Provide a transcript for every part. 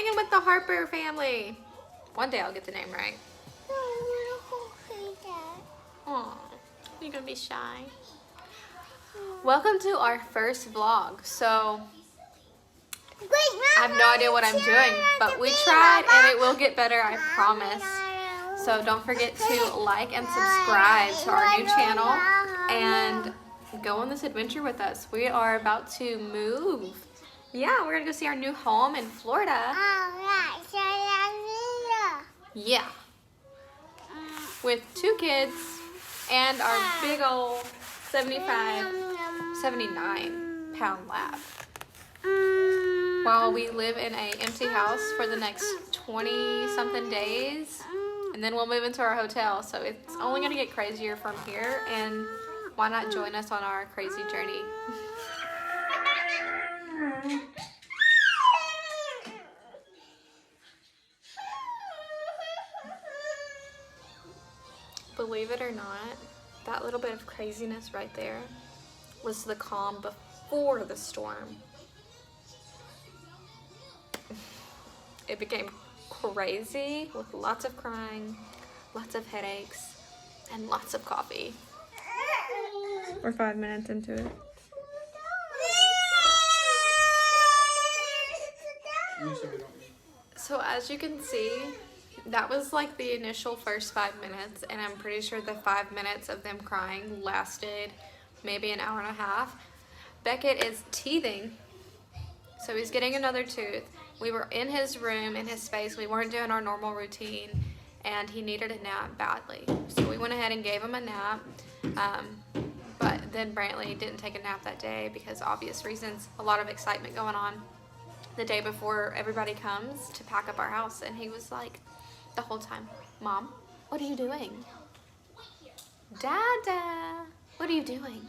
hanging with the Harper family. One day I'll get the name right. Aw, you're gonna be shy. Welcome to our first vlog. So, I have no idea what I'm doing, but we tried and it will get better, I promise. So don't forget to like and subscribe to our new channel and go on this adventure with us. We are about to move. Yeah, we're gonna go see our new home in Florida. Yeah. With 2 kids and our big old 79 pound lab. While we live in an empty house for the next 20 something days, and then we'll move into our hotel. So it's only gonna get crazier from here, and why not join us on our crazy journey? Believe it or not, that little bit of craziness right there was the calm before the storm. It became crazy with lots of crying, lots of headaches, and lots of coffee. We're 5 minutes into it. So as you can see, that was like the initial first 5 minutes, and I'm pretty sure the 5 minutes of them crying lasted maybe an hour and a half. Beckett is teething, so he's getting another tooth. We were in his room, in his space. We weren't doing our normal routine, and he needed a nap badly. So we went ahead and gave him a nap, but then Brantley didn't take a nap that day because obvious reasons, a lot of excitement going on the day before everybody comes to pack up our house, and he was like, the whole time, Mom, what are you doing? Dada, what are you doing?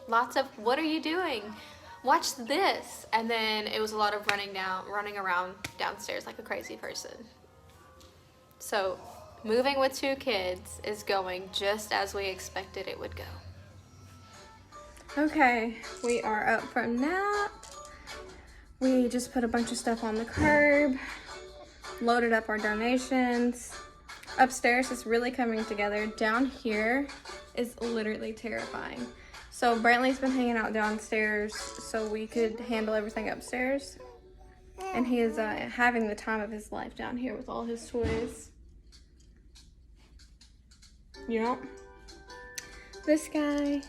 Lots of, what are you doing? Watch this. And then it was a lot of running around downstairs like a crazy person. So moving with 2 kids is going just as we expected it would go. Okay, we are up from nap. We just put a bunch of stuff on the curb, loaded up our donations. Upstairs is really coming together. Down here is literally terrifying. So Brantley's been hanging out downstairs so we could handle everything upstairs. And he is having the time of his life down here with all his toys. You know? This guy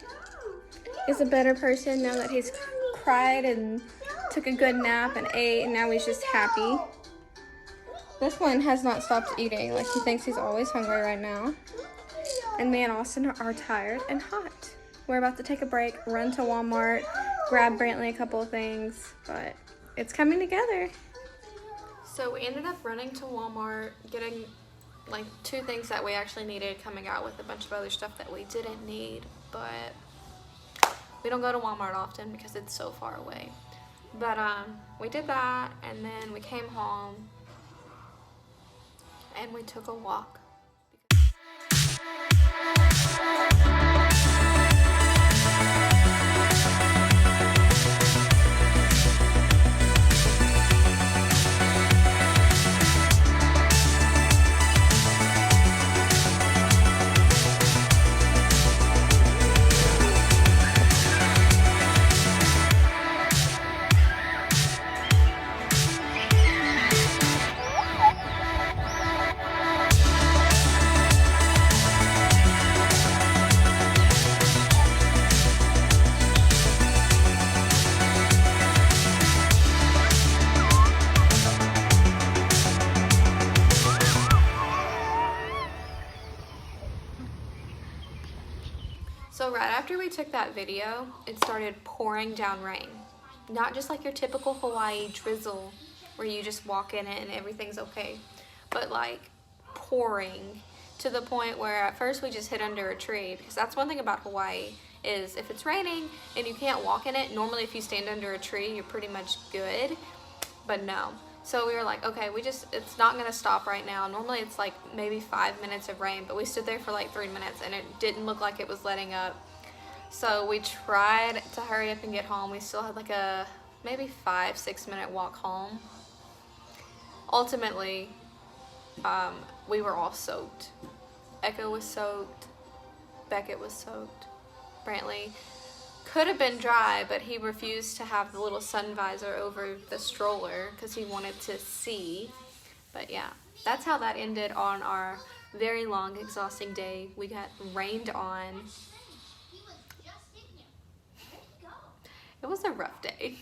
is a better person now that he's cried and took a good nap and ate, and now he's just happy. This one has not stopped eating. Like, he thinks he's always hungry right now. And me and Austin are tired and hot. We're about to take a break, run to Walmart, grab Brantley a couple of things, but it's coming together. So we ended up running to Walmart, getting like 2 things that we actually needed, coming out with a bunch of other stuff that we didn't need, but we don't go to Walmart often because it's so far away. But we did that, and then we came home and we took a walk. So right after we took that video, it started pouring down rain. Not just like your typical Hawaii drizzle where you just walk in it and everything's okay, but like pouring to the point where at first we just hid under a tree, because that's one thing about Hawaii is if it's raining and you can't walk in it, normally if you stand under a tree, you're pretty much good, but no. So we were like, okay, it's not gonna stop right now. Normally it's like maybe 5 minutes of rain, but we stood there for like 3 minutes and it didn't look like it was letting up. So we tried to hurry up and get home. We still had like a maybe 5-6 minute walk home. ultimately, we were all soaked. Echo was soaked. Beckett was soaked. Brantley could have been dry, but he refused to have the little sun visor over the stroller because he wanted to see. But yeah, that's how that ended on our very long, exhausting day. We got rained on. It was a rough day.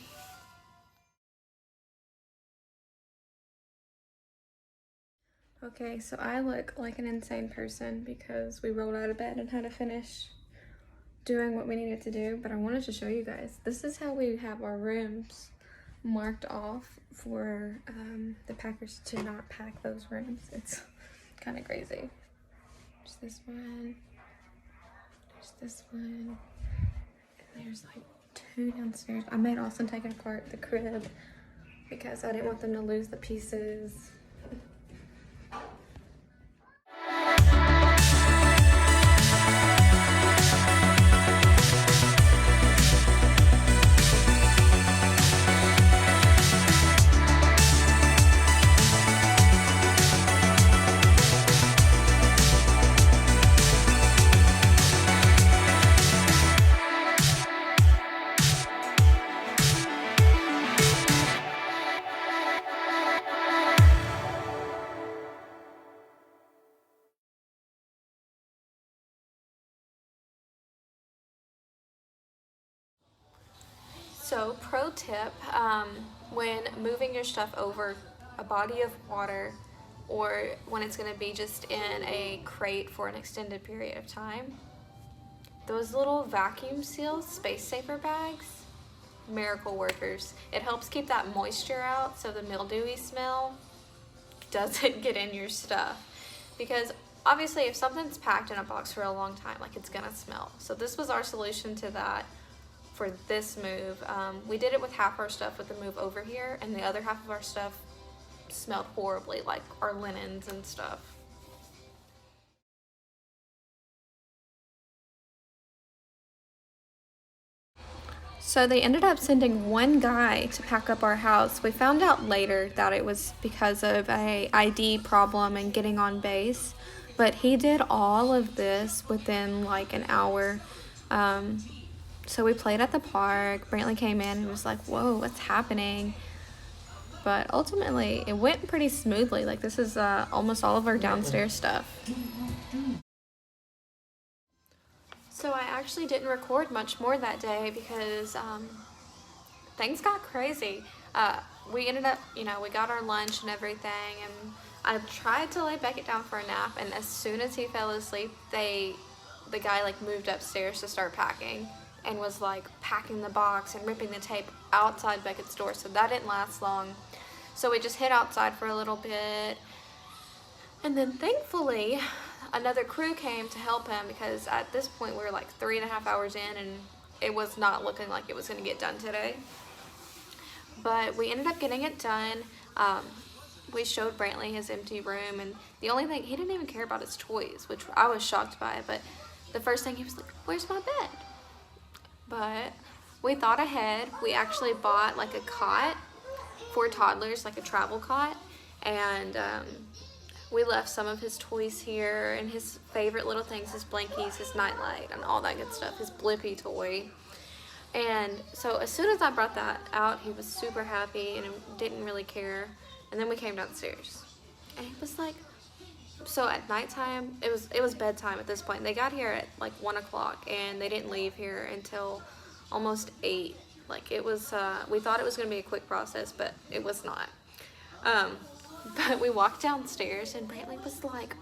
Okay, so I look like an insane person because we rolled out of bed and had to finish doing what we needed to do, but I wanted to show you guys. This is how we have our rooms marked off for the packers to not pack those rooms. It's kind of crazy. There's this one, there's this one, and there's like 2 downstairs. I made Austin take apart the crib because I didn't want them to lose the pieces. So, pro tip, when moving your stuff over a body of water or when it's going to be just in a crate for an extended period of time, those little vacuum seals, space saver bags, miracle workers. It helps keep that moisture out so the mildewy smell doesn't get in your stuff. Because obviously if something's packed in a box for a long time, like, it's gonna smell. So this was our solution to that for this move. We did it with half our stuff with the move over here, and the other half of our stuff smelled horribly, like our linens and stuff. So they ended up sending one guy to pack up our house. We found out later that it was because of a ID problem and getting on base, but he did all of this within like an hour. So we played at the park. Brantley came in and was like, whoa, what's happening? But ultimately, it went pretty smoothly. Like, this is almost all of our downstairs stuff. So I actually didn't record much more that day because things got crazy. We ended up, we got our lunch and everything, and I tried to lay Beckett down for a nap, and as soon as he fell asleep, the guy like moved upstairs to start packing and was like packing the box and ripping the tape outside Beckett's door, so that didn't last long. So we just hid outside for a little bit, and then thankfully another crew came to help him because at this point we were like 3.5 hours in and it was not looking like it was going to get done today. But we ended up getting it done. We showed Brantley his empty room, and the only thing, he didn't even care about his toys, which I was shocked by, but the first thing he was like, where's my bed? But we thought ahead. We actually bought like a cot for toddlers, like a travel cot, and we left some of his toys here and his favorite little things, his blankies, his nightlight, and all that good stuff, his Blippi toy. And so as soon as I brought that out, he was super happy and didn't really care. And then we came downstairs, and he was like, so at nighttime, it was bedtime at this point. They got here at like 1 o'clock, and they didn't leave here until almost 8. Like, it was, we thought it was going to be a quick process, but it was not. But we walked downstairs, and Brantley was like,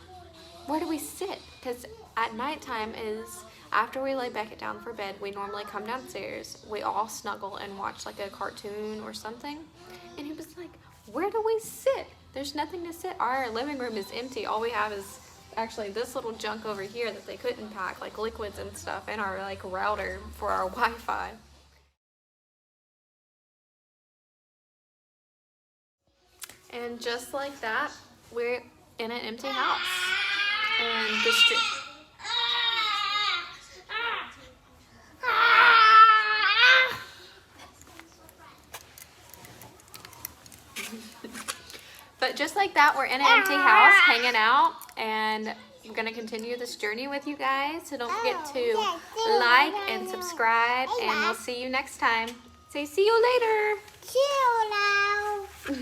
where do we sit? Because at nighttime is, after we lay Beckett down for bed, we normally come downstairs, we all snuggle and watch like a cartoon or something. And he was like, where do we sit? There's nothing to sit. Our living room is empty. All we have is actually this little junk over here that they couldn't pack, like liquids and stuff, and our like router for our Wi-Fi. And just like that, we're in an empty house. And the street. But just like that, we're in an empty house hanging out, and I'm going to continue this journey with you guys. So don't forget to like and subscribe, and we'll see you next time. Say see you later. See you now.